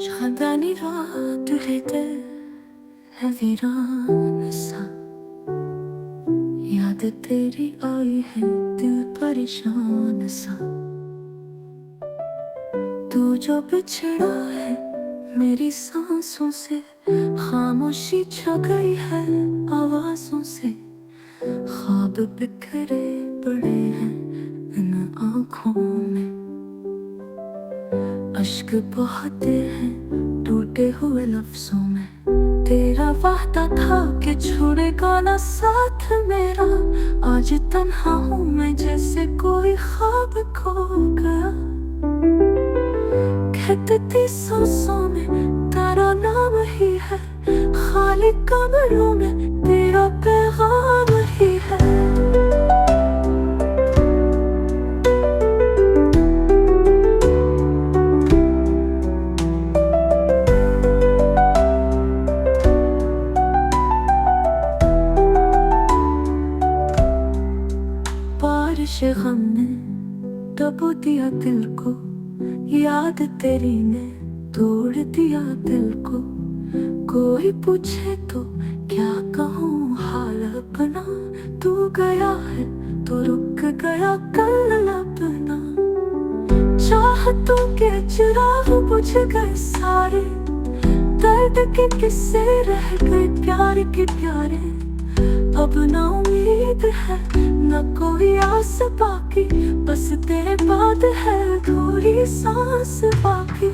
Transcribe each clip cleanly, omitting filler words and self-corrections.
शादानी रात रहते है वीरान सा। याद तेरी आई है दिल परेशान सा। तू जो बिछड़ा है मेरी सांसों से, खामोशी छा गई है आवाजों से। ख्वाब बिखरे पड़े हैं इन आँखों में, अश्क बहाते हैं टूटे हुए लफ्जों में। तेरा वादा था कि छोड़ेगा ना साथ मेरा, आज तन्हा हूँ मैं जैसे कोई ख्वाब खो गया। कहते थी सांसों में तेरा नाम ही है, खाली कमरों में तेरा पैगाम ही है। बारिश गम ने दबो दिया दिल को, याद तेरी ने तोड़ दिया दिल को। कोई पूछे तो क्या कहूँ हाल अपना, तू गया है तो रुक गया कल अपना। चाहतों के चिराग बुझ गए सारे, दर्द के किस्से रह गए प्यार के प्यारे। अब ना उम्मीद है न कोई आस बाकी, बस तेरे बाद है अधूरी सांस बाकी।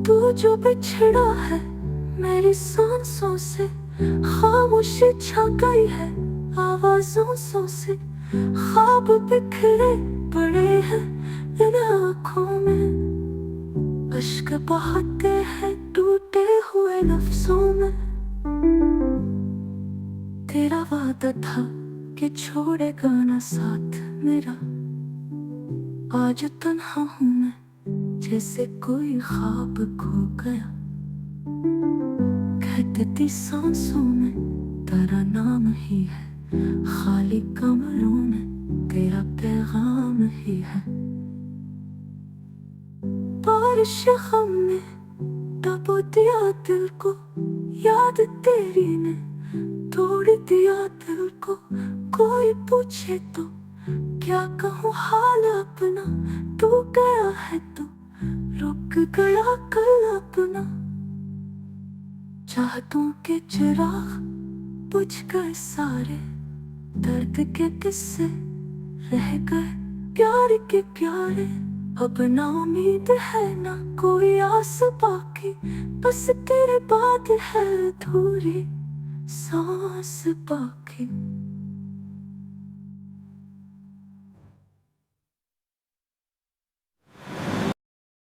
तू जो बिछड़ा है मेरी सांसों से, खामोशी छा गई है आवाजों से। ख्वाब बिखरे पड़े हैं इन आँखों में, अश्क बहाते हैं टूटे हुए लफ्जों में। तेरा वादा था कि छोड़ेगा ना साथ मेरा, आज तन्हा हूँ मैं जैसे कोई ख्वाब खो गया। कहते थी सांसों में तेरा नाम ही है, खाली कमरों में तेरा पैगाम ही है। बारिश गम ने दबो दिया दिल को, याद तेरी ने तोड़ दिया दिल को। कोई पूछे तो क्या कहूँ हाल अपना, तू गया है तो रुक गया कल अपना। चाहतों के चिराग बुझ गए सारे, दर्द के किस्से रह गए प्यार के प्यारे। अब ना उम्मीद है ना कोई आस बाकी, बस तेरे बाद है अधूरी सांस बाकी।